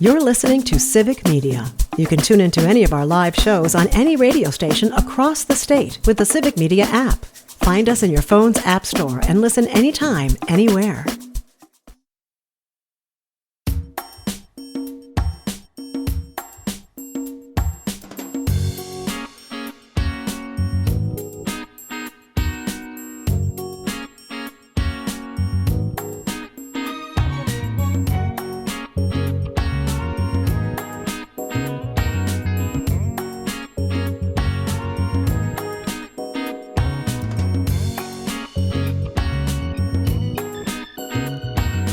You're listening to Civic Media. You can tune into any of our live shows on any radio station across the state with the Civic Media app. Find us in your phone's app store and listen anytime, anywhere.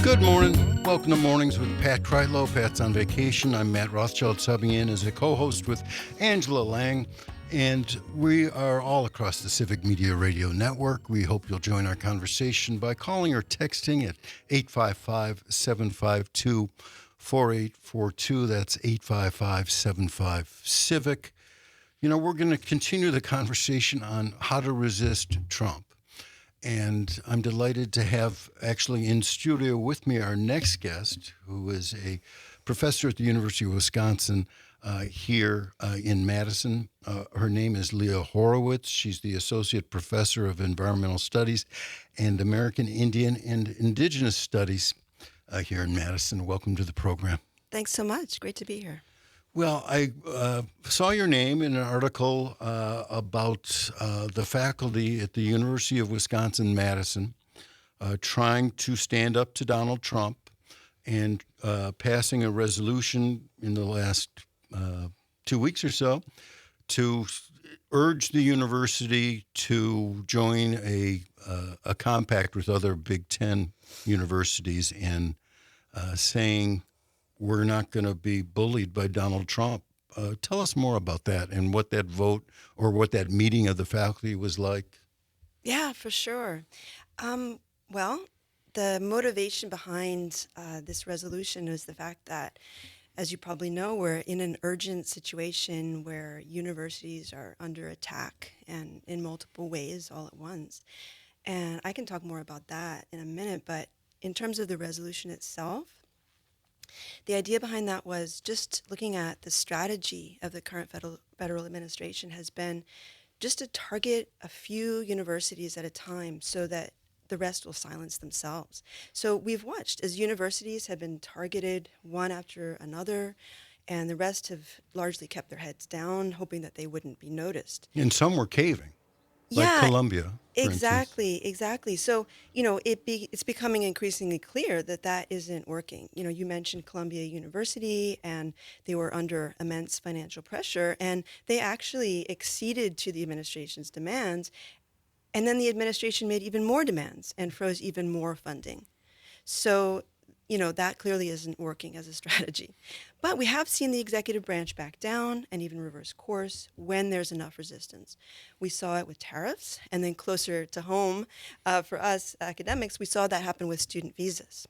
Good morning. Welcome to Mornings with Pat Kreitlow. Pat's on vacation. I'm Matt Rothschild, subbing in as a co-host with Angela Lang, and we are all across the Civic Media Radio Network. We hope you'll join our conversation by calling or texting at 855-752-4842. That's 855-75-CIVIC. You know, we're going to continue the conversation on how to resist Trump. And I'm delighted to have actually in studio with me our next guest, who is a professor at the University of Wisconsin here in Madison. Her name is Leah Horowitz. She's the Associate Professor of Environmental Studies and American Indian and Indigenous Studies here in Madison. Welcome to the program. Thanks so much. Great to be here. Well, I saw your name in an article about the faculty at the University of Wisconsin-Madison trying to stand up to Donald Trump and passing a resolution in the last 2 weeks or so to urge the university to join a compact with other Big Ten universities and saying, we're not going to be bullied by Donald Trump. Tell us more about that and what that vote or what that meeting of the faculty was like. Yeah, for sure. Well, the motivation behind this resolution is the fact that, as you probably know, we're in an urgent situation where universities are under attack and in multiple ways all at once. And I can talk more about that in a minute, but in terms of the resolution itself, the idea behind that was just looking at the strategy of the current federal administration has been just to target a few universities at a time so that the rest will silence themselves. So we've watched as universities have been targeted one after another, and the rest have largely kept their heads down, hoping that they wouldn't be noticed. And some were caving, like Columbia. Exactly. So, you know, it's becoming increasingly clear that that isn't working. You know, you mentioned Columbia University, and they were under immense financial pressure, and they actually acceded to the administration's demands. And then the administration made even more demands and froze even more funding. So, you know, that clearly isn't working as a strategy. But we have seen the executive branch back down and even reverse course when there's enough resistance. We saw it with tariffs, and then closer to home for us academics, we saw that happen with student visas.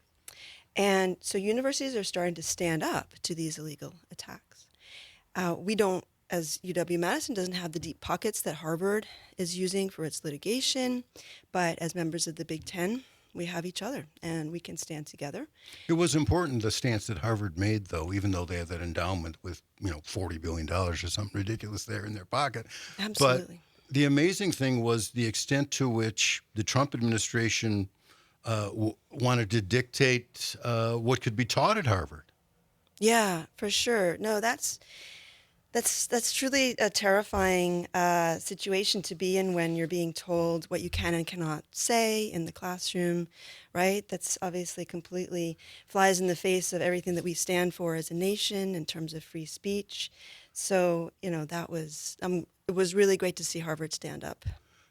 And so universities are starting to stand up to these illegal attacks. We don't, as UW-Madison doesn't have the deep pockets that Harvard is using for its litigation, but as members of the Big Ten, we have each other, and we can stand together. It was important, the stance that Harvard made, though, even though they have that endowment with, you know, $40 billion or something ridiculous there in their pocket. Absolutely. But the amazing thing was the extent to which the Trump administration wanted to dictate what could be taught at Harvard. Yeah, for sure. No, that's truly a terrifying situation to be in when you're being told what you can and cannot say in the classroom, right? That's obviously completely flies in the face of everything that we stand for as a nation in terms of free speech. So, you know, that was it was really great to see Harvard stand up.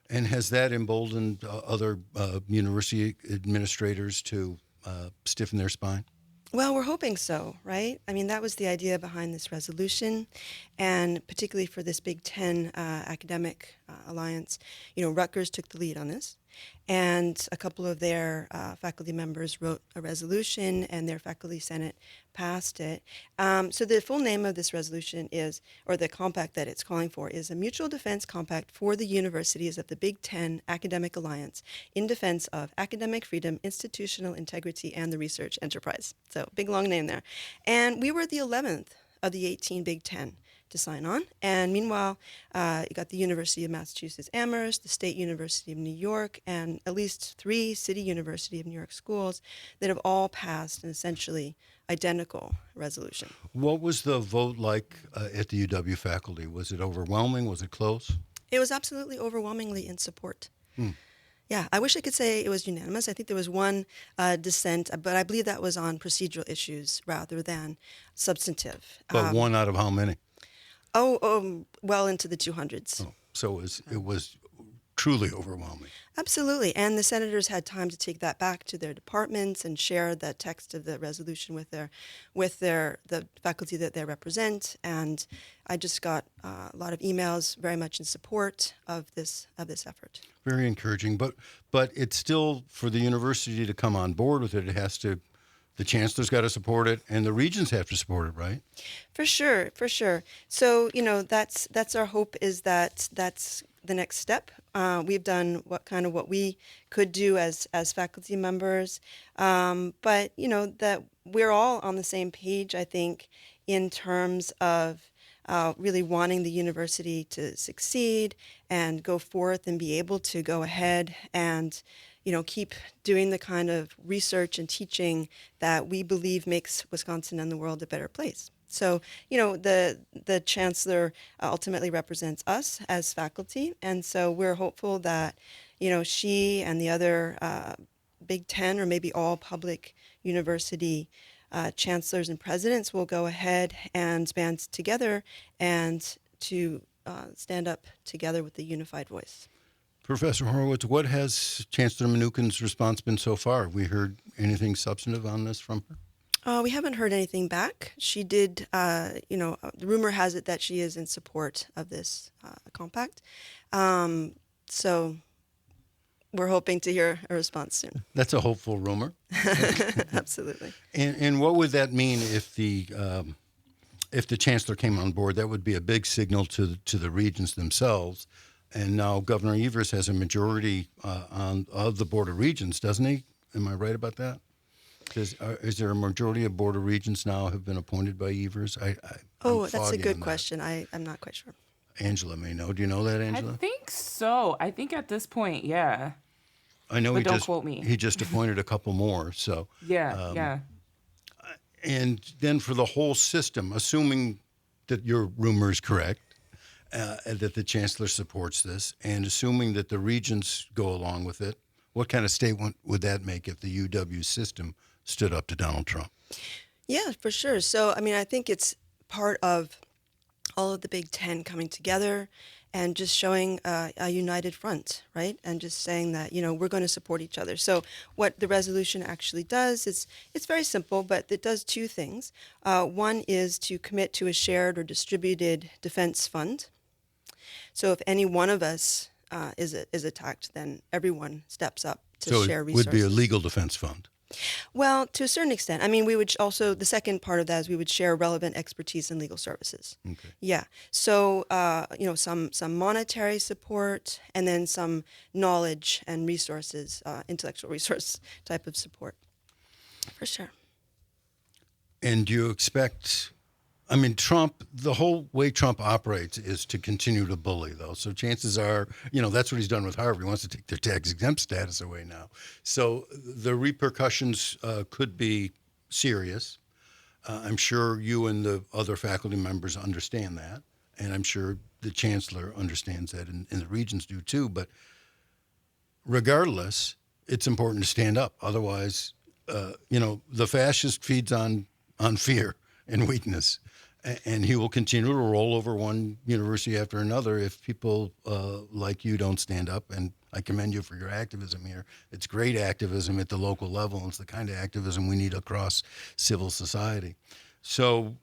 And has that emboldened other university administrators to stiffen their spine? Well, we're hoping so, right? I mean, that was the idea behind this resolution, and particularly for this Big Ten academic alliance. You know, Rutgers took the lead on this, and a couple of their faculty members wrote a resolution, and their faculty senate passed it. So the full name of this resolution is, or the compact that it's calling for, is a mutual defense compact for the universities of the Big Ten Academic Alliance in defense of academic freedom, institutional integrity, and the research enterprise. So big long name there. And we were the 11th of the 18 Big Ten to sign on. And meanwhile, you got the University of Massachusetts Amherst, the State University of New York, and at least 3 City University of New York schools that have all passed an essentially identical resolution. What was the vote like at the UW faculty? Was it overwhelming? Was it close? It was absolutely overwhelmingly in support. Yeah, I wish I could say it was unanimous. I think there was one dissent, but I believe that was on procedural issues rather than substantive. But one out of how many? Well into the 200s. Oh, so it was truly overwhelming. Absolutely. And the senators had time to take that back to their departments and share the text of the resolution with the faculty that they represent. And I just got a lot of emails very much in support of this effort. Very encouraging. But it's still, for the university to come on board with it, the chancellor's got to support it, and the regents have to support it, right? For sure. So, that's our hope, is that's the next step. We've done what we could do as faculty members, but that we're all on the same page, I think, in terms of really wanting the university to succeed and go forth and be able to go ahead and keep doing the kind of research and teaching that we believe makes Wisconsin and the world a better place. So, the chancellor ultimately represents us as faculty, and so we're hopeful that, she and the other Big Ten, or maybe all public university chancellors and presidents, will go ahead and band together and to stand up together with a unified voice. Professor Horowitz, what has Chancellor Mnuchin's response been so far? Have we heard anything substantive on this from her? We haven't heard anything back. She did, the rumor has it that she is in support of this compact. So we're hoping to hear a response soon. That's a hopeful rumor. Absolutely. And what would that mean if the chancellor came on board? That would be a big signal to the regents themselves. And now Governor Evers has a majority of the Board of Regents, doesn't he? Am I right about that? Is there a majority of Board of Regents now have been appointed by Evers? That's a good question. I'm not quite sure. Angela may know. Do you know that, Angela? I think so. I think at this point, yeah. I know, but don't quote me. He just appointed a couple more. So yeah. And then for the whole system, assuming that your rumor is correct, that the chancellor supports this, and assuming that the regents go along with it, what kind of statement would that make if the UW system stood up to Donald Trump? Yeah, for sure. So, I think it's part of all of the Big Ten coming together and just showing a united front, right? And just saying that, we're going to support each other. So what the resolution actually does is, it's very simple, but it does 2 things. One is to commit to a shared or distributed defense fund. So if any one of us is attacked, then everyone steps up to share resources. So it would be a legal defense fund? Well, to a certain extent. We would also, the second part of that is we would share relevant expertise in legal services. Okay. Yeah. So, some monetary support, and then some knowledge and resources, intellectual resource type of support. For sure. And do you expect... Trump, the whole way Trump operates is to continue to bully, though. So chances are, that's what he's done with Harvard. He wants to take their tax-exempt status away now. So the repercussions could be serious. I'm sure you and the other faculty members understand that, and I'm sure the chancellor understands that, and the regents do too. But regardless, it's important to stand up. Otherwise, the fascist feeds on fear and weakness. And he will continue to roll over one university after another if people like you don't stand up. And I commend you for your activism here. It's great activism at the local level. And it's the kind of activism we need across civil society. So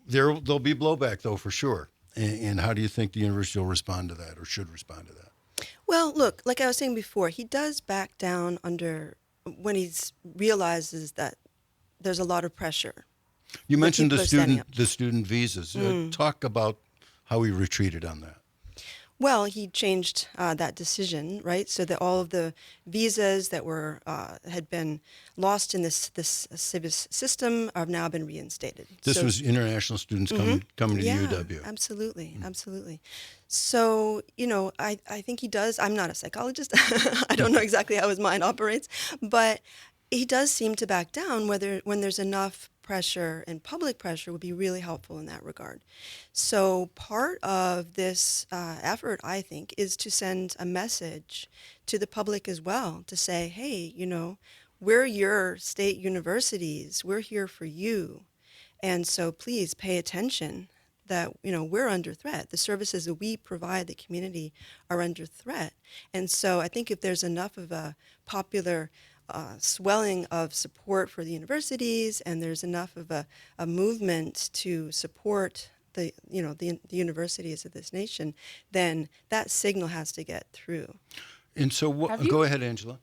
there'll be blowback, though, for sure. And how do you think the university will respond to that, or should respond to that? Well, look, like I was saying before, he does back down under when he realizes that there's a lot of pressure. You But mentioned people the are standing up. student visas. Talk about how he retreated on that. Well, he changed that decision, right? So that all of the visas that were had been lost in this Civic system have now been reinstated. This So was international students coming to yeah, UW. absolutely, absolutely. So, I think he does. I'm not a psychologist. I don't know exactly how his mind operates, but he does seem to back down when there's enough pressure, and public pressure would be really helpful in that regard. So part of this effort, I think, is to send a message to the public as well, to say, hey, we're your state universities. We're here for you. And so please pay attention that, we're under threat. The services that we provide the community are under threat. And so I think if there's enough of a popular swelling of support for the universities, and there's enough of a movement to support the universities of this nation, then that signal has to get through. And so, go ahead, Angela.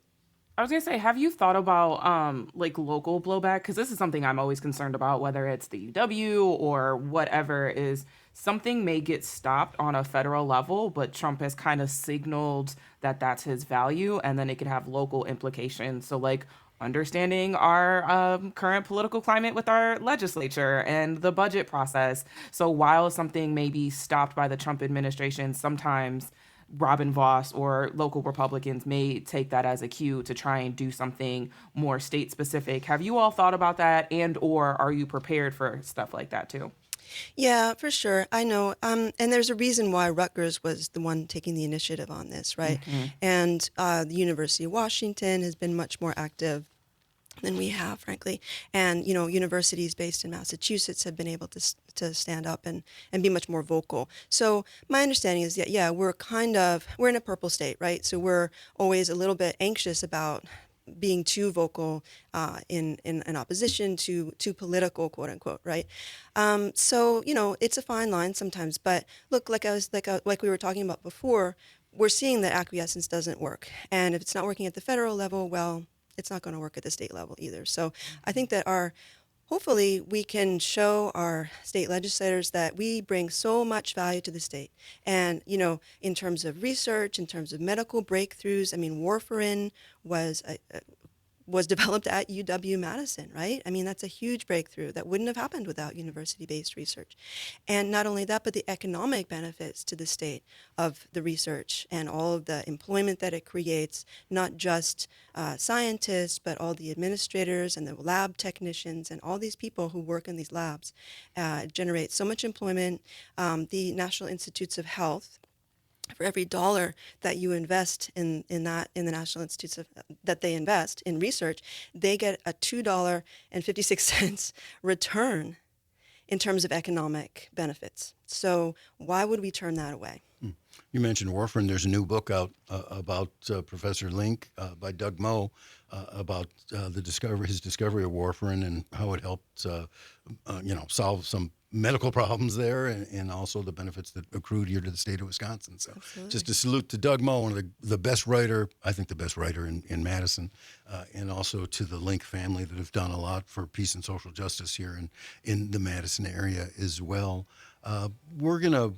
I was gonna say, have you thought about like local blowback? Because this is something I'm always concerned about, whether it's the UW or whatever. Is something may get stopped on a federal level, but Trump has kind of signaled that that's his value, and then it could have local implications. So, like, understanding our current political climate with our legislature and the budget process. So while something may be stopped by the Trump administration, sometimes Robin Voss or local Republicans may take that as a cue to try and do something more state specific. Have you all thought about that, and or are you prepared for stuff like that too? Yeah, for sure. I know. And there's a reason why Rutgers was the one taking the initiative on this, right? And the University of Washington has been much more active than we have, frankly. And, universities based in Massachusetts have been able to stand up and be much more vocal. So my understanding is that, yeah, we're in a purple state, right? So we're always a little bit anxious about being too vocal in opposition to political, quote unquote, right? So it's a fine line sometimes. But look, like we were talking about before, we're seeing that acquiescence doesn't work, and if it's not working at the federal level, well, it's not going to work at the state level either. So I think that hopefully we can show our state legislators that we bring so much value to the state. And, in terms of research, in terms of medical breakthroughs, I mean, warfarin was developed at UW-Madison, right? I mean, that's a huge breakthrough that wouldn't have happened without university-based research. And not only that, but the economic benefits to the state of the research and all of the employment that it creates, not just scientists, but all the administrators and the lab technicians and all these people who work in these labs generate so much employment. The National Institutes of Health, for every dollar that you invest in the National Institutes that they invest in research, they get a $2.56 return in terms of economic benefits. So why would we turn that away? You mentioned warfarin. There's a new book out about Professor Link by Doug Moe about his discovery of warfarin and how it helped solve some medical problems there, and also the benefits that accrued here to the state of Wisconsin. So Absolutely. Just a salute to Doug Moe, one of the best writer, I think the best writer in Madison, and also to the Link family that have done a lot for peace and social justice here in the Madison area as well. I'm going to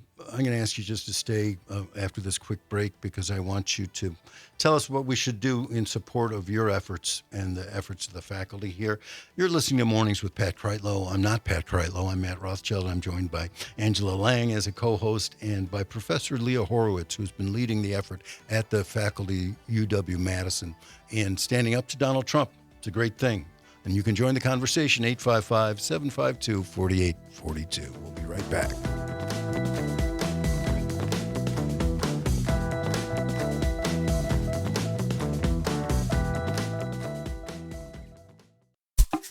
ask you just to stay after this quick break, because I want you to tell us what we should do in support of your efforts and the efforts of the faculty here. You're listening to Mornings with Pat Kreitlow. I'm not Pat Kreitlow. I'm Matt Rothschild. I'm joined by Angela Lang as a co-host and by Professor Leah Horowitz, who's been leading the effort at the faculty UW-Madison and standing up to Donald Trump. It's a great thing. And you can join the conversation, 855-752-4842. We'll be right back.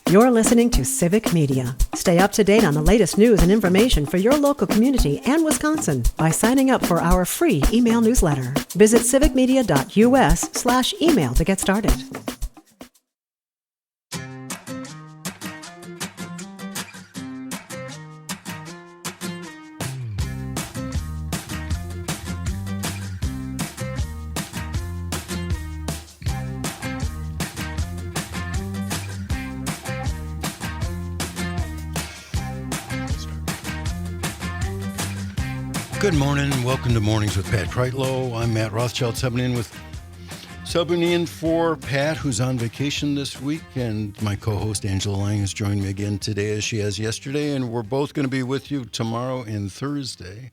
You're listening to Civic Media. Stay up to date on the latest news and information for your local community and Wisconsin by signing up for our free email newsletter. Visit civicmedia.us/email to get started. Good morning. Welcome to Mornings with Pat Kreitlow. I'm Matt Rothschild, subbing in for Pat, who's on vacation this week, and my co-host Angela Lang has joined me again today, as she has yesterday, and we're both going to be with you tomorrow and Thursday,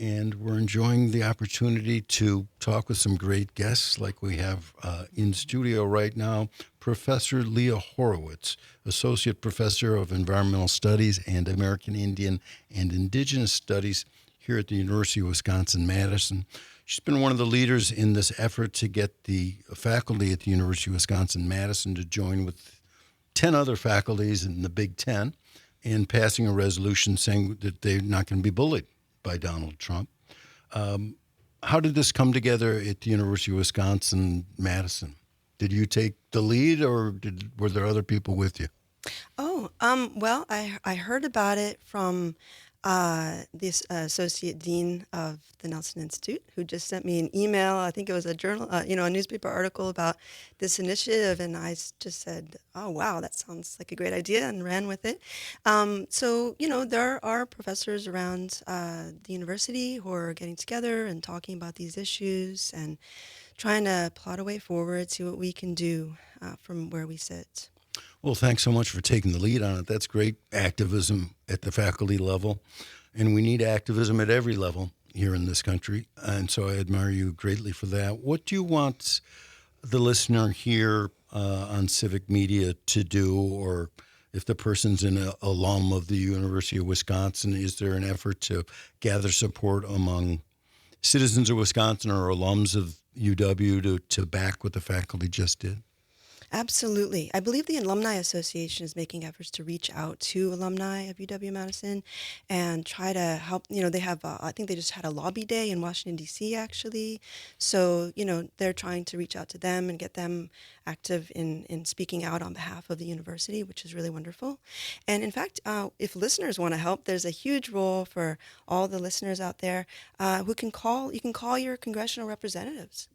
and we're enjoying the opportunity to talk with some great guests, like we have in studio right now, Professor Leah Horowitz, Associate Professor of Environmental Studies and American Indian and Indigenous Studies here at the University of Wisconsin-Madison. She's been one of the leaders in this effort to get the faculty at the University of Wisconsin-Madison to join with 10 other faculties in the Big Ten in passing a resolution saying that they're not going to be bullied by Donald Trump. How did this come together at the University of Wisconsin-Madison? Did you take the lead, or were there other people with you? Well, I heard about it from this associate dean of the Nelson Institute, who just sent me an email. I think it was a journal, a newspaper article about this initiative, and I just said, "Oh, wow, that sounds like a great idea," and ran with it. So there are professors around the university who are getting together and talking about these issues and trying to plot a way forward, see what we can do from where we sit. Well, thanks so much for taking the lead on it. That's great activism at the faculty level, and we need activism at every level here in this country, and so I admire you greatly for that. What do you want the listener here on Civic Media to do, or if the person's an alum of the University of Wisconsin, is there an effort to gather support among citizens of Wisconsin or alums of UW to back what the faculty just did? Absolutely. I believe the Alumni Association is making efforts to reach out to alumni of UW-Madison and try to help. They have, I think they just had a lobby day in Washington, D.C., actually. So, they're trying to reach out to them and get them active in speaking out on behalf of the university, which is really wonderful. And in fact, if listeners want to help, there's a huge role for all the listeners out there who can call. You can call your congressional representatives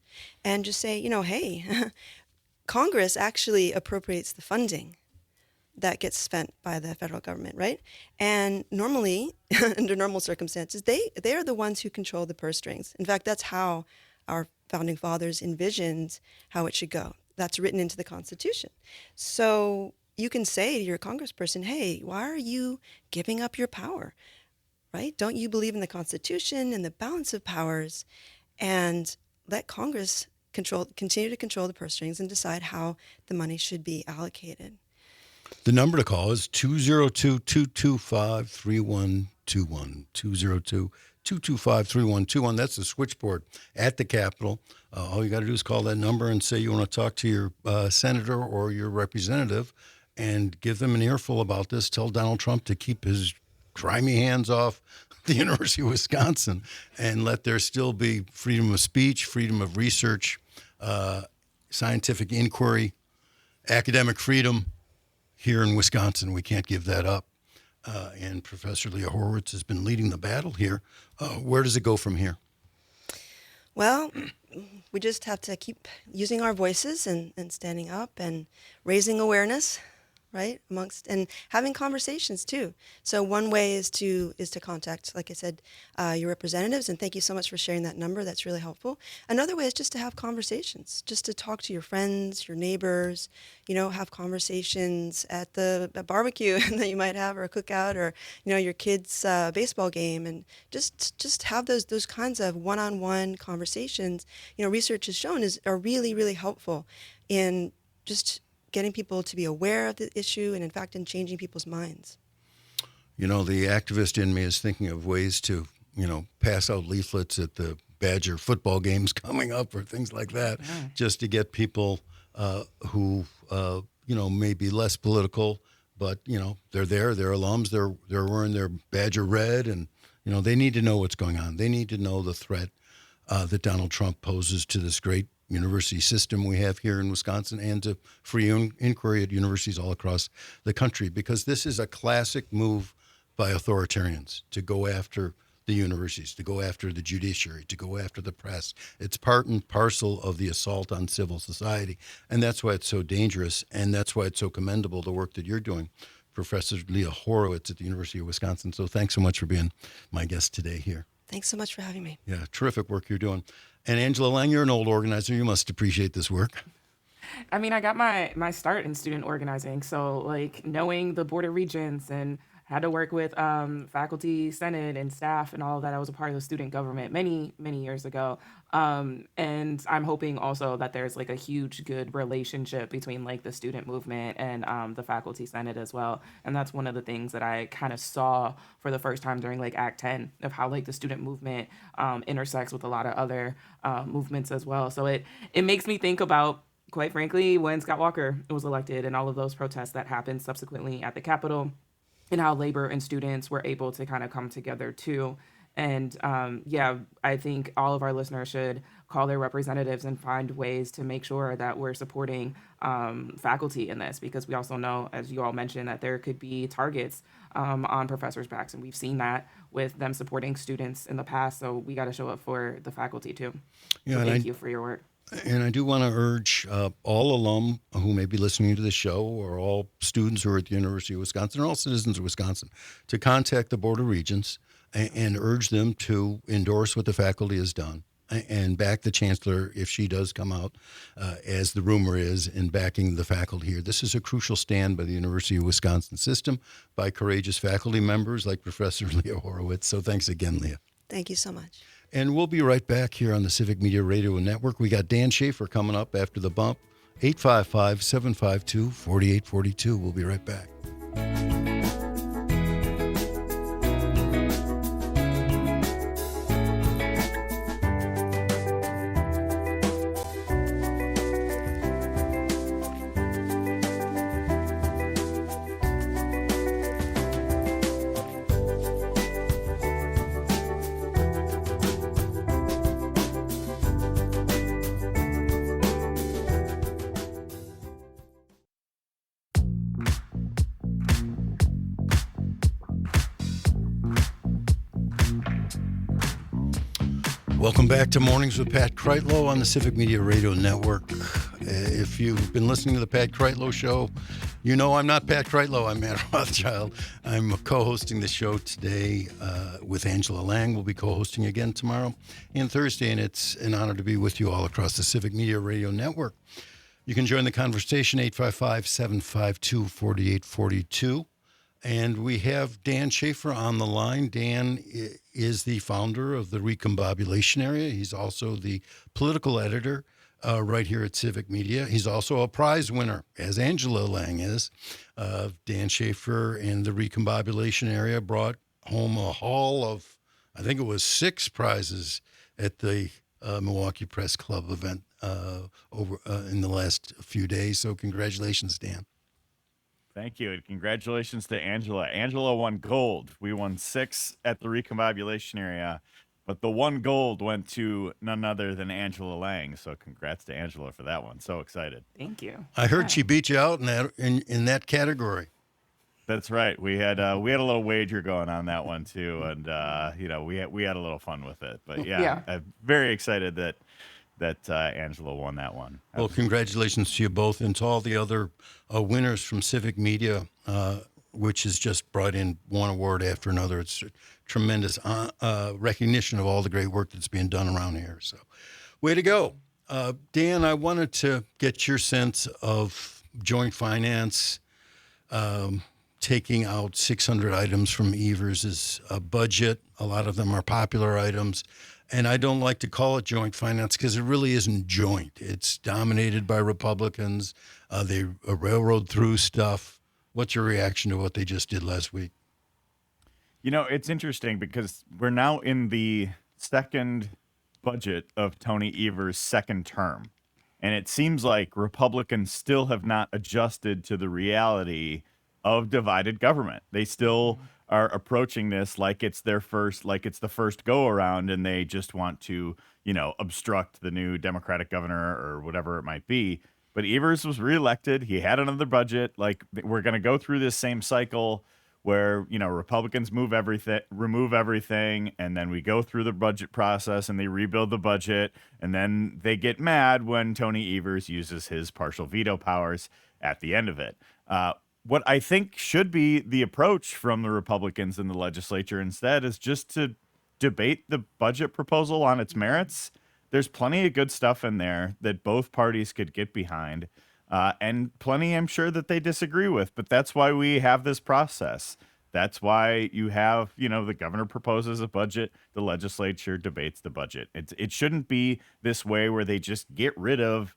and just say, hey, Congress actually appropriates the funding that gets spent by the federal government, right? And normally, under normal circumstances, they are the ones who control the purse strings. In fact, that's how our founding fathers envisioned how it should go. That's written into the Constitution. So you can say to your congressperson, hey, why are you giving up your power, right? Don't you believe in the Constitution and the balance of powers? And let Congress continue to control the purse strings and decide how the money should be allocated. The number to call is 202-225-3121. 202-225-3121. That's the switchboard at the Capitol. All you got to do is call that number and say you want to talk to your senator or your representative and give them an earful about this. Tell Donald Trump to keep his grimy hands off the University of Wisconsin and let there still be freedom of speech, freedom of research, scientific inquiry, academic freedom here in Wisconsin. We can't give that up. And Professor Leah Horowitz has been leading the battle here. Where does it go from here? Well, we just have to keep using our voices and standing up and raising awareness, right, amongst, and having conversations too. So one way is to contact, like I said, your representatives, and thank you so much for sharing that number. That's really helpful. Another way is just to have conversations, just to talk to your friends, your neighbors, have conversations at the barbecue that you might have, or a cookout, or your kids' baseball game, and just have those kinds of one-on-one conversations. Research has shown are really, really helpful in just getting people to be aware of the issue and, in fact, in changing people's minds. The activist in me is thinking of ways to, pass out leaflets at the Badger football games coming up or things like that, just to get people who, may be less political, but, they're there, they're alums, they're wearing their Badger red, and, they need to know what's going on. They need to know the threat that Donald Trump poses to this great university system we have here in Wisconsin and to free inquiry at universities all across the country, because this is a classic move by authoritarians to go after the universities, to go after the judiciary, to go after the press. It's part and parcel of the assault on civil society, and that's why it's so dangerous, and that's why it's so commendable, the work that you're doing, Professor Leah Horowitz at the University of Wisconsin. So thanks so much for being my guest today here. Thanks so much for having me. Yeah, terrific work you're doing. And Angela Lang, you're an old organizer. You must appreciate this work. I mean, I got my start in student organizing, so like knowing the Board of Regents and had to work with faculty, senate, and staff and all of that. I was a part of the student government many years ago, and I'm hoping also that there's like a huge good relationship between like the student movement and the faculty senate as well. And that's one of the things that I kind of saw for the first time during like Act 10 of how like the student movement intersects with a lot of other movements as well. So it makes me think about, quite frankly, when Scott Walker was elected and all of those protests that happened subsequently at the Capitol, and how labor and students were able to kind of come together too. And yeah, I think all of our listeners should call their representatives and find ways to make sure that we're supporting faculty in this, because we also know, as you all mentioned, that there could be targets on professors' backs. And we've seen that with them supporting students in the past. So we got to show up for the faculty too. Yeah, so thank you for your work. And I do want to urge all alum who may be listening to the show, or all students who are at the University of Wisconsin, or all citizens of Wisconsin, to contact the Board of Regents and urge them to endorse what the faculty has done and back the chancellor if she does come out, as the rumor is, in backing the faculty here. This is a crucial stand by the University of Wisconsin system, by courageous faculty members like Professor Leah Horowitz. So thanks again, Leah. Thank you so much. And we'll be right back here on the Civic Media Radio Network. We got Dan Schaefer coming up after the bump. 855-752-4842. We'll be right back. Welcome back to Mornings with Pat Kreitlow on the Civic Media Radio Network. If you've been listening to the Pat Kreitlow Show, you know I'm not Pat Kreitlow. I'm Matt Rothschild. I'm co-hosting the show today with Angela Lang. We'll be co-hosting again tomorrow and Thursday, and it's an honor to be with you all across the Civic Media Radio Network. You can join the conversation, 855-752-4842. And we have Dan Schaefer on the line. Dan is the founder of the Recombobulation Area. He's also the political editor right here at Civic Media. He's also a prize winner, as Angela Lang is. Dan Schaefer and the Recombobulation Area brought home a haul of, I think it was 6 prizes at the Milwaukee Press Club event over in the last few days. So congratulations, Dan. Thank you, and congratulations to Angela. Angela won gold. We won 6 at the Recombobulation Area, but the 1 gold went to none other than Angela Lang. So congrats to Angela for that one. So excited. Thank you. I heard she beat you out in that category. That's right. We had a little wager going on that one too, and we had a little fun with it. But yeah. I'm very excited that Angela won that one. Well, congratulations to you both, and to all the other winners from Civic Media, which has just brought in one award after another. It's tremendous recognition of all the great work that's being done around here. So, way to go. Dan, I wanted to get your sense of joint finance, taking out 600 items from Evers' budget. A lot of them are popular items. And I don't like to call it joint finance because it really isn't joint. It's dominated by Republicans. They railroad through stuff. What's your reaction to what they just did last week? You know, it's interesting because we're now in the second budget of Tony Evers' second term. And it seems like Republicans still have not adjusted to the reality of divided government. They still are approaching this like it's the first go around, and they just want to, obstruct the new Democratic governor or whatever it might be. But Evers was reelected. He had another budget. Like, we're going to go through this same cycle where, Republicans remove everything, and then we go through the budget process and they rebuild the budget, and then they get mad when Tony Evers uses his partial veto powers at the end of it. What I think should be the approach from the Republicans in the legislature instead is just to debate the budget proposal on its merits. There's plenty of good stuff in there that both parties could get behind, and plenty I'm sure that they disagree with. But that's why we have this process. That's why you have, the governor proposes a budget, the legislature debates the budget. It shouldn't be this way where they just get rid of,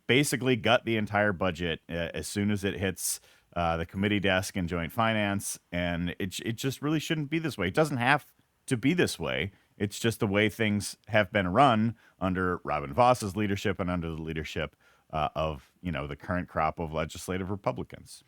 basically gut the entire budget as soon as it hits the committee desk and joint finance. And it just really shouldn't be this way. It doesn't have to be this way. It's just the way things have been run under Robin Voss's leadership and under the leadership of, the current crop of legislative Republicans.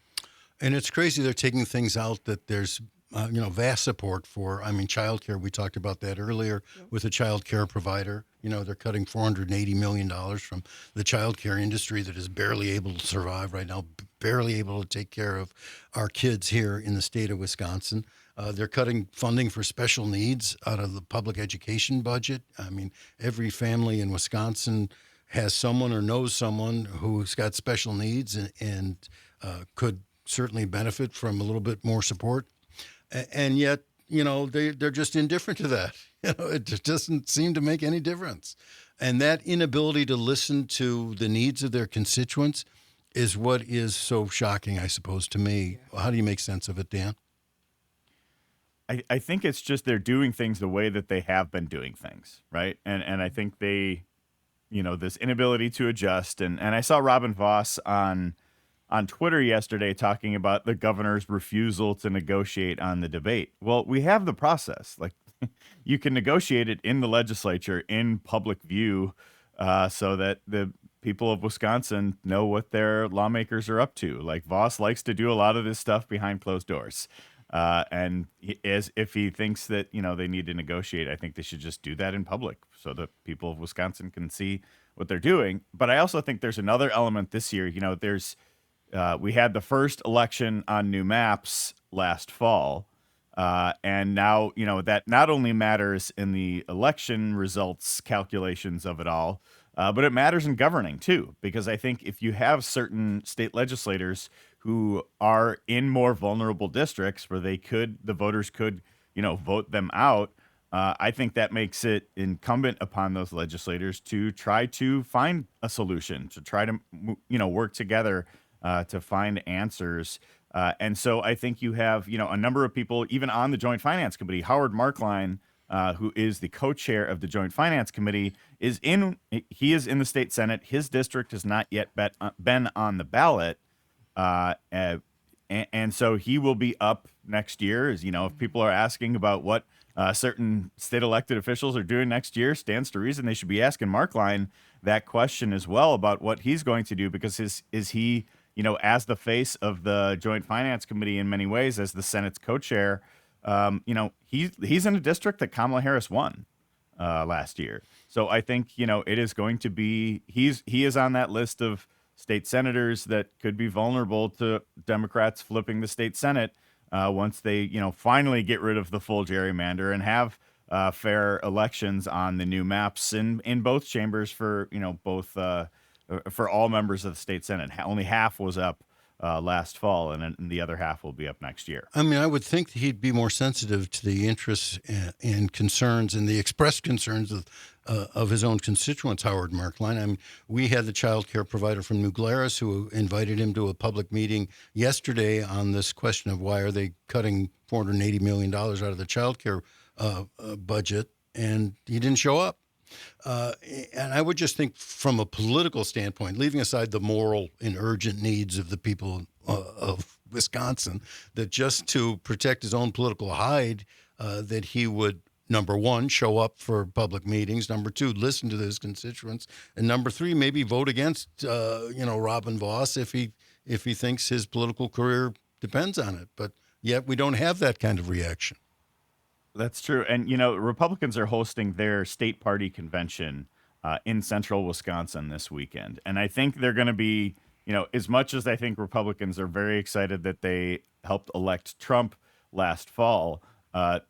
And it's crazy they're taking things out that there's, vast support for. I mean, childcare, we talked about that earlier with a child care provider. They're cutting $480 million from the child care industry that is barely able to survive right now, barely able to take care of our kids here in the state of Wisconsin. They're cutting funding for special needs out of the public education budget. I mean, every family in Wisconsin has someone or knows someone who's got special needs and could certainly benefit from a little bit more support. And yet, they're just indifferent to that. It just doesn't seem to make any difference. And that inability to listen to the needs of their constituents is what is so shocking, I suppose, to me. How do you make sense of it, Dan? I think it's just they're doing things the way that they have been doing things, right? And I think they, this inability to adjust. And I saw Robin Voss on Twitter yesterday talking about the governor's refusal to negotiate on the debate. Well, we have the process. Like, you can negotiate it in the legislature in public view so that the people of Wisconsin know what their lawmakers are up to. Like, Voss likes to do a lot of this stuff behind closed doors. And if he thinks that, they need to negotiate, I think they should just do that in public so that people of Wisconsin can see what they're doing. But I also think there's another element this year. We had the first election on new maps last fall. And now, that not only matters in the election results calculations of it all, but it matters in governing too, because I think if you have certain state legislators who are in more vulnerable districts where the voters could, vote them out, I think that makes it incumbent upon those legislators to try to find a solution, to try to, work together to find answers. And so I think you have, a number of people, even on the Joint Finance Committee. Howard Markline, who is the co-chair of the Joint Finance Committee, is in the state Senate. His district has not yet been on the ballot. And so he will be up next year. As if people are asking about what certain state elected officials are doing next year, stands to reason they should be asking Markline that question as well about what he's going to do, because is he, as the face of the Joint Finance Committee in many ways, as the Senate's co-chair, he's in a district that Kamala Harris won last year. So I think, it is going to be, he is on that list of state senators that could be vulnerable to Democrats flipping the state Senate once they, finally get rid of the full gerrymander and have fair elections on the new maps in both chambers for, both for all members of the state Senate. Only half was up last fall, and the other half will be up next year. I mean, I would think that he'd be more sensitive to the interests and concerns and the expressed concerns of his own constituents, Howard Markline. I mean, we had the child care provider from New Glarus who invited him to a public meeting yesterday on this question of why are they cutting $480 million out of the child care budget, and he didn't show up. And I would just think from a political standpoint, leaving aside the moral and urgent needs of the people of Wisconsin, that just to protect his own political hide, that he would, number one, show up for public meetings, number two, listen to his constituents, and number three, maybe vote against, Robin Voss if he thinks his political career depends on it. But yet we don't have that kind of reaction. That's true. And, Republicans are hosting their state party convention in central Wisconsin this weekend. And I think they're going to be, as much as I think Republicans are very excited that they helped elect Trump last fall,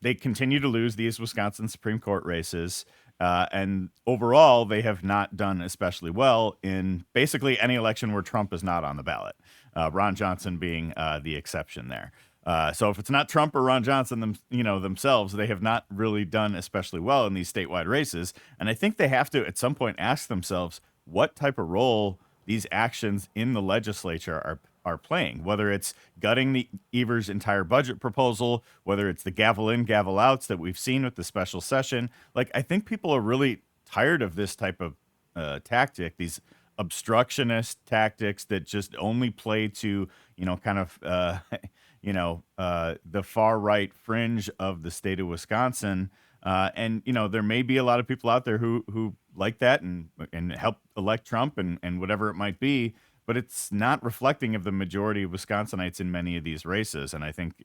they continue to lose these Wisconsin Supreme Court races. And overall, they have not done especially well in basically any election where Trump is not on the ballot, Ron Johnson being the exception there. So if it's not Trump or Ron Johnson, themselves, they have not really done especially well in these statewide races. And I think they have to, at some point, ask themselves what type of role these actions in the legislature are playing, whether it's gutting the Evers' entire budget proposal, whether it's the gavel in, gavel outs that we've seen with the special session. Like, I think people are really tired of this type of tactic, these obstructionist tactics that just only play to, kind of, the far right fringe of the state of Wisconsin. And there may be a lot of people out there who like that and help elect Trump and whatever it might be, but it's not reflecting of the majority of Wisconsinites in many of these races. And I think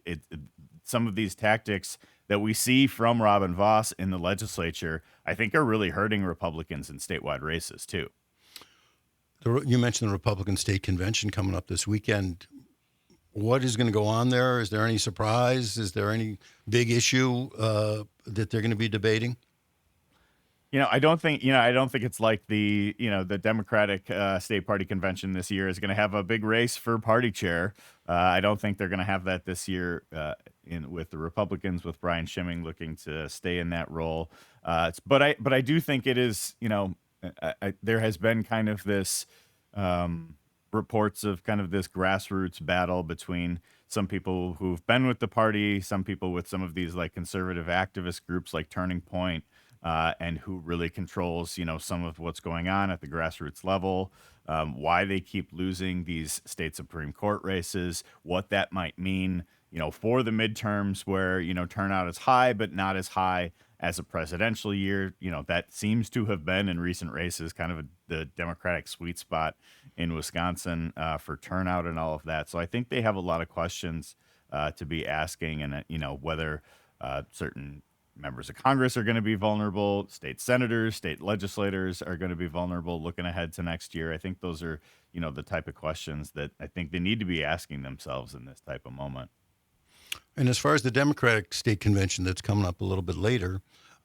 some of these tactics that we see from Robin Vos in the legislature, I think are really hurting Republicans in statewide races too. You mentioned the Republican State Convention coming up this weekend. What is going to go on there? Is there any surprise? Is there any big issue that they're going to be debating? I don't think it's like the Democratic State Party Convention this year is going to have a big race for party chair. I don't think they're going to have that this year with the Republicans, with Brian Schimming looking to stay in that role. But I do think it is, there has been kind of this reports of kind of this grassroots battle between some people who've been with the party, some people with some of these like conservative activist groups like Turning Point, and who really controls, some of what's going on at the grassroots level, why they keep losing these state Supreme Court races, what that might mean, for the midterms where, turnout is high, but not as high as a presidential year. That seems to have been in recent races kind of the Democratic sweet spot in Wisconsin for turnout and all of that. So I think they have a lot of questions to be asking, and whether certain members of Congress are going to be vulnerable, state senators, state legislators are going to be vulnerable looking ahead to next year. I think those are, the type of questions that I think they need to be asking themselves in this type of moment. And as far as the Democratic State Convention that's coming up a little bit later,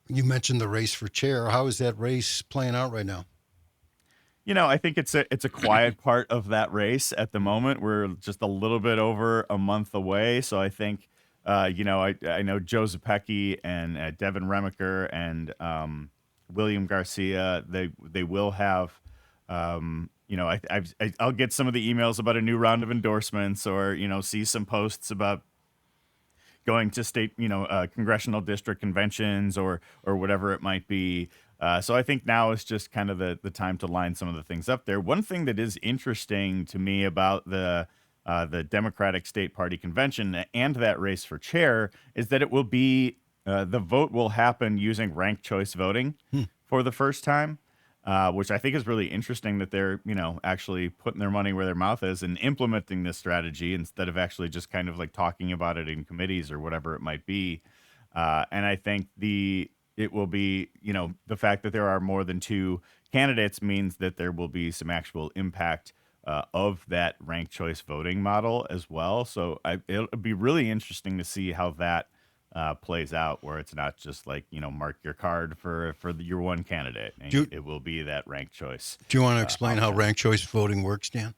you mentioned the race for chair. How is that race playing out right now? I think it's a quiet part of that race at the moment. We're just a little bit over a month away. So I think, I know Joe Zepecki and Devin Remaker and William Garcia, they will have, I'll get some of the emails about a new round of endorsements or, see some posts about going to state, congressional district conventions or whatever it might be. So I think now is just kind of the time to line some of the things up there. One thing that is interesting to me about the Democratic State Party Convention and that race for chair is that it will be the vote will happen using ranked choice voting for the first time, which I think is really interesting that they're actually putting their money where their mouth is and implementing this strategy instead of actually just kind of like talking about it in committees or whatever it might be. And I think it will be, the fact that there are more than two candidates means that there will be some actual impact of that ranked choice voting model as well. So it'll be really interesting to see how that plays out, where it's not just like, mark your card for your one candidate. And it will be that ranked choice. Do you want to explain how ranked choice voting works, Dan?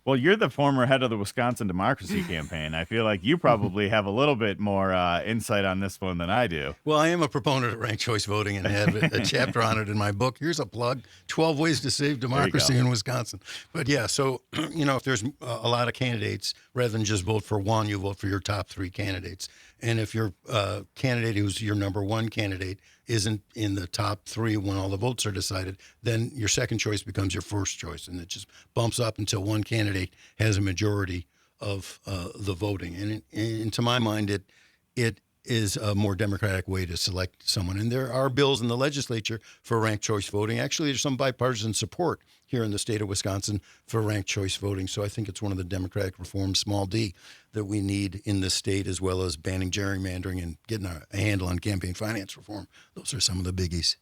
Well, you're the former head of the Wisconsin Democracy Campaign. I feel like you probably have a little bit more insight on this one than I do. Well, I am a proponent of ranked choice voting and have a chapter on it in my book. Here's a plug, 12 Ways to Save Democracy in Wisconsin. But yeah, so, if there's a lot of candidates, rather than just vote for one, you vote for your top three candidates. And if your candidate who's your number one candidate isn't in the top three when all the votes are decided, then your second choice becomes your first choice. And it just bumps up until one candidate has a majority of the voting. And to my mind, it is a more democratic way to select someone. And there are bills in the legislature for ranked choice voting. Actually, there's some bipartisan support here in the state of Wisconsin for ranked choice voting. So I think it's one of the democratic reforms, small d, that we need in this state, as well as banning gerrymandering and getting a handle on campaign finance reform. Those are some of the biggies.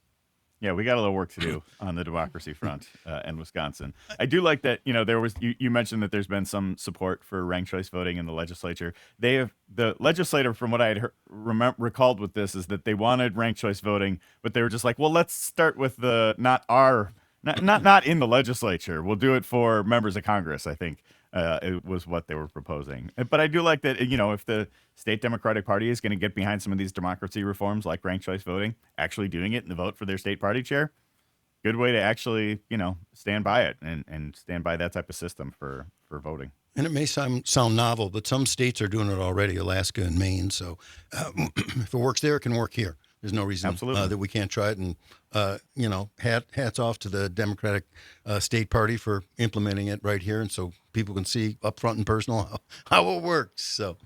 Yeah, we got a little work to do on the democracy front in Wisconsin. I do like that, there was, you mentioned that there's been some support for ranked choice voting in the legislature. The legislator, from what I had recalled with this, is that they wanted ranked choice voting, but they were just like, well, let's start with not in the legislature. We'll do it for members of Congress, I think, It was what they were proposing. But I do like that, if the state Democratic Party is going to get behind some of these democracy reforms like ranked choice voting, actually doing it in the vote for their state party chair, good way to actually, stand by it and stand by that type of system for voting. And it may sound novel, but some states are doing it already, Alaska and Maine. So if it works there, it can work here. There's no reason that we can't try it. And, hats off to the Democratic State Party for implementing it right here. And so people can see up front and personal how it works. So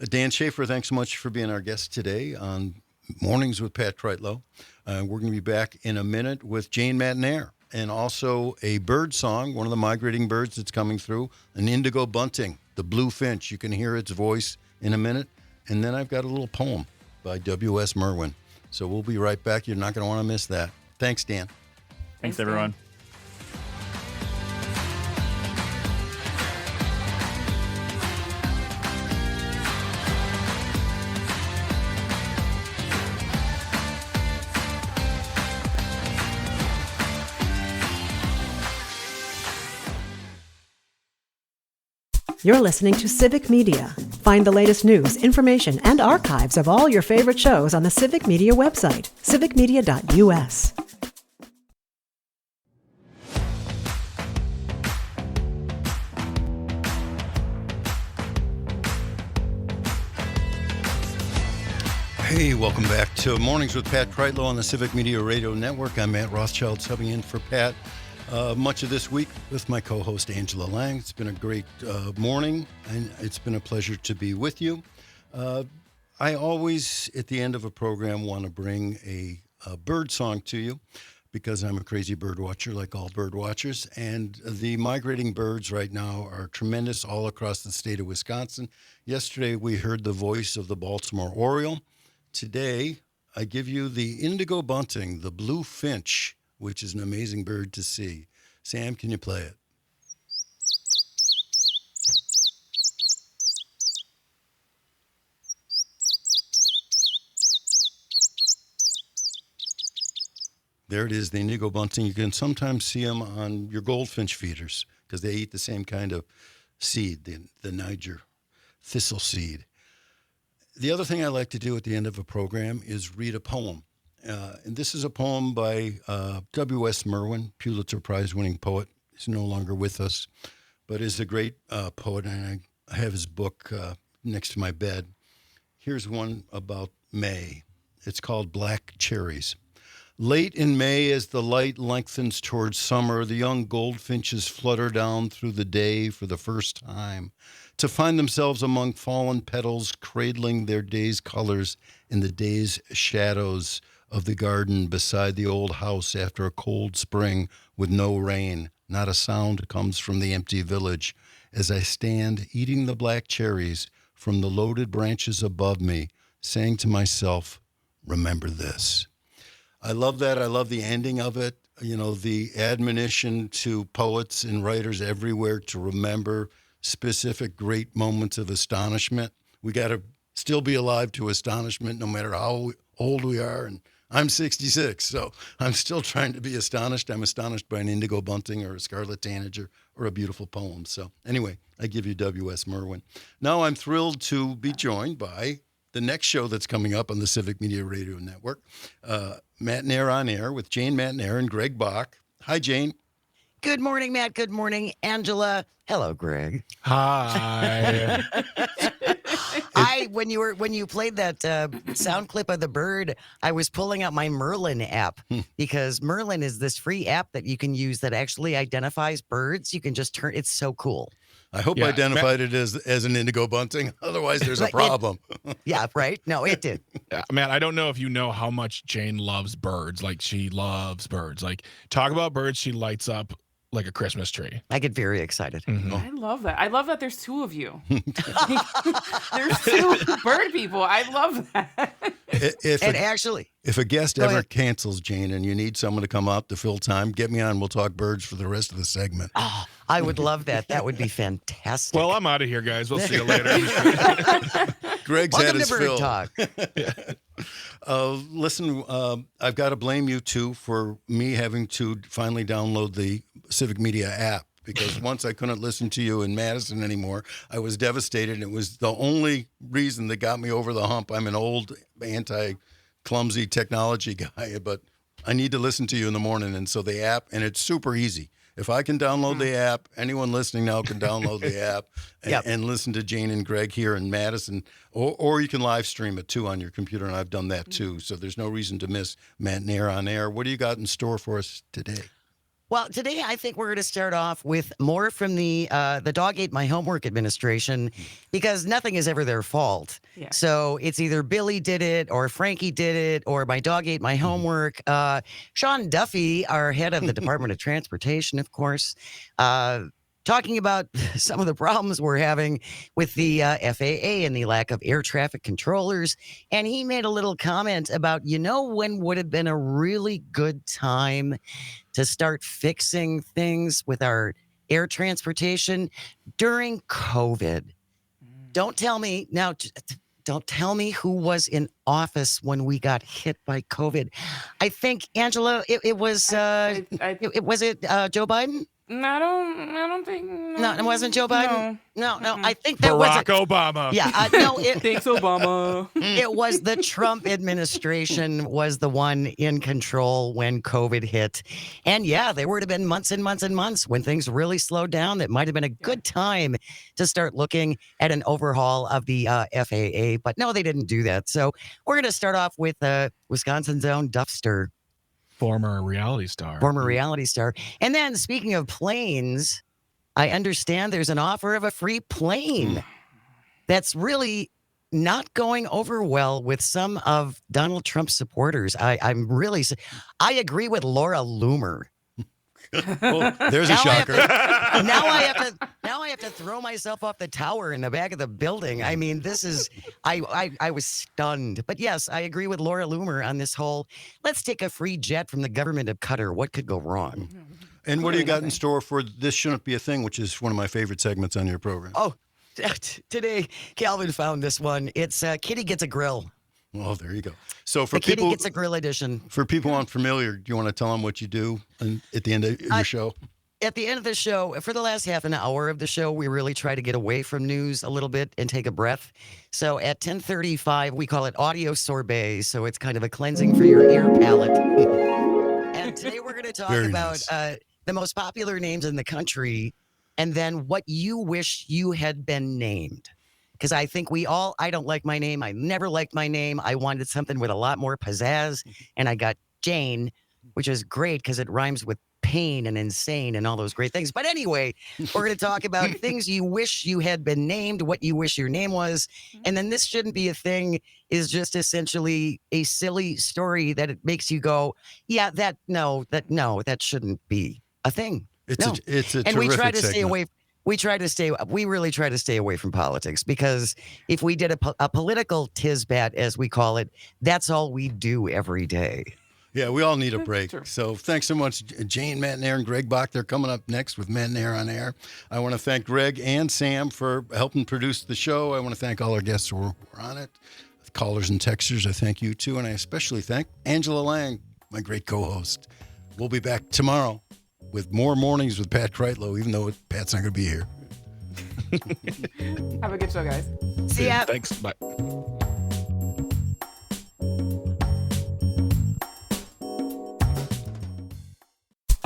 Dan Schaefer, thanks so much for being our guest today on Mornings with Pat Kreitlow. We're going to be back in a minute with Jane Matnair. And also a bird song, one of the migrating birds that's coming through, an indigo bunting, the blue finch. You can hear its voice in a minute. And then I've got a little poem by W.S. Merwin. So we'll be right back. You're not going to want to miss that. Thanks, Dan. Thanks, everyone. You're listening to Civic Media. Find the latest news, information, and archives of all your favorite shows on the Civic Media website, civicmedia.us. Hey, welcome back to Mornings with Pat Kreitlow on the Civic Media Radio Network. I'm Matt Rothschild, subbing in for Pat much of this week with my co-host Angela Lang. It's been a great morning, and it's been a pleasure to be with you. I always, at the end of a program, want to bring a bird song to you because I'm a crazy bird watcher like all bird watchers. And the migrating birds right now are tremendous all across the state of Wisconsin. Yesterday, we heard the voice of the Baltimore Oriole. Today, I give you the indigo bunting, the blue finch, which is an amazing bird to see. Sam, can you play it? There it is, the indigo bunting. You can sometimes see them on your goldfinch feeders because they eat the same kind of seed, the Niger thistle seed. The other thing I like to do at the end of a program is read a poem. And this is a poem by W.S. Merwin, Pulitzer Prize-winning poet. He's no longer with us, but is a great poet, and I have his book next to my bed. Here's one about May. It's called Black Cherries. Late in May, as the light lengthens towards summer, the young goldfinches flutter down through the day for the first time, to find themselves among fallen petals, cradling their day's colors in the day's shadows of the garden beside the old house after a cold spring with no rain. Not a sound comes from the empty village as I stand eating the black cherries from the loaded branches above me, saying to myself, remember this. I love that. I love the ending of it. You know, the admonition to poets and writers everywhere to remember specific great moments of astonishment. We got to still be alive to astonishment no matter how old we are. And I'm 66, so I'm still trying to be astonished. I'm astonished by an indigo bunting or a scarlet tanager or a beautiful poem. So anyway, I give you W.S. Merwin. Now I'm thrilled to be joined by the next show that's coming up on the Civic Media Radio Network, Matnair on Air with Jane Matnair and Greg Bach. Hi, Jane. Good morning, Matt. Good morning, Angela. Hello, Greg. Hi. When you played that sound clip of the bird, I was pulling out my Merlin app because Merlin is this free app that you can use that actually identifies birds. You can just turn. It's so cool. I hope I identified it as an indigo bunting. Otherwise, there's a problem. Yeah, right? No, it did. Man, I don't know if you know how much Jane loves birds. Like, she loves birds. Like, talk about birds, she lights up like a Christmas tree. I get very excited. Mm-hmm. I love that. I love that there's two of you. There's two bird people. I love that. If a guest ever cancels, Jane, and you need someone to come out to fill time, get me on. We'll talk birds for the rest of the segment. Oh, I would love that. That would be fantastic. Well, I'm out of here, guys. We'll see you later. Greg's Welcome had his to Bird fill. Talk. Listen, I've got to blame you two for me having to finally download the Civic Media app because once I couldn't listen to you in Madison anymore, I was devastated. And it was the only reason that got me over the hump. I'm an old anti-clumsy technology guy, but I need to listen to you in the morning. And so the app, and it's super easy. If I can download the app, anyone listening now can download the app and listen to Jane and Greg here in Madison, or you can live stream it too on your computer, and I've done that too. So there's no reason to miss Matt and Air on Air. What do you got in store for us today? Well, today I think we're going to start off with more from the Dog Ate My Homework administration, because nothing is ever their fault. Yeah. So it's either Billy did it, or Frankie did it, or my dog ate my homework. Sean Duffy, our head of the Department of Transportation, of course, talking about some of the problems we're having with the FAA and the lack of air traffic controllers. And he made a little comment about, when would have been a really good time to start fixing things with our air transportation during COVID. Don't tell me now. Don't tell me who was in office when we got hit by COVID. I think, Angela, it was. Was it Joe Biden? I don't think. No, it wasn't Joe Biden. No. I think that Barack was Obama. Yeah, no. Thanks, Obama. It was the Trump administration was the one in control when COVID hit. And yeah, there would have been months and months and months when things really slowed down. That might have been a good time to start looking at an overhaul of the FAA. But no, they didn't do that. So we're going to start off with Wisconsin's own Duffster. Former reality star. And then, speaking of planes, I understand there's an offer of a free plane that's really not going over well with some of Donald Trump's supporters. I agree with Laura Loomer. Well, there's a shocker. Now I have to throw myself off the tower in the back of the building. I mean, I was stunned. But yes, I agree with Laura Loomer on this whole, let's take a free jet from the government of Qatar. What could go wrong? And what do you got in store for This Shouldn't Be a Thing, which is one of my favorite segments on your program? Oh, today Calvin found this one. It's Kitty Gets a Grill. Oh, there you go. So for the people, Kitty Gets a Grill edition. For people unfamiliar, do you want to tell them what you do at the end of your show? At the end of the show, for the last half an hour of the show, we really try to get away from news a little bit and take a breath. So at 10:35, we call it audio sorbet. So it's kind of a cleansing for your ear palate. And today we're going to talk about the most popular names in the country, and then what you wish you had been named. Because I think I don't like my name. I never liked my name. I wanted something with a lot more pizzazz. And I got Jane, which is great because it rhymes with pain and insane and all those great things. But anyway, we're going to talk about things you wish you had been named, what you wish your name was. And then This Shouldn't Be a Thing is just essentially a silly story that it makes you go, yeah, that shouldn't be a thing. It's a and we try to segment. stay away. We really try to stay away from politics, because if we did a political tisbat, as we call it, that's all we do every day. Yeah, we all need a break. So thanks so much, Jane, Matt and Air, and Greg Bach. They're coming up next with Matt and Air on Air. I want to thank Greg and Sam for helping produce the show. I want to thank all our guests who were on it. Callers and texters, I thank you too. And I especially thank Angela Lang, my great co-host. We'll be back tomorrow with more Mornings with Pat Kreitlow, even though Pat's not going to be here. Have a good show, guys. See ya. Thanks. Bye.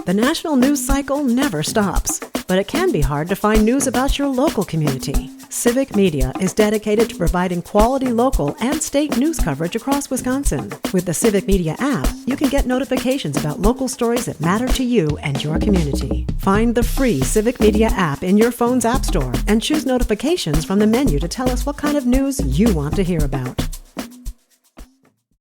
The national news cycle never stops, but it can be hard to find news about your local community. Civic Media is dedicated to providing quality local and state news coverage across Wisconsin. With the Civic Media app, you can get notifications about local stories that matter to you and your community. Find the free Civic Media app in your phone's app store and choose notifications from the menu to tell us what kind of news you want to hear about.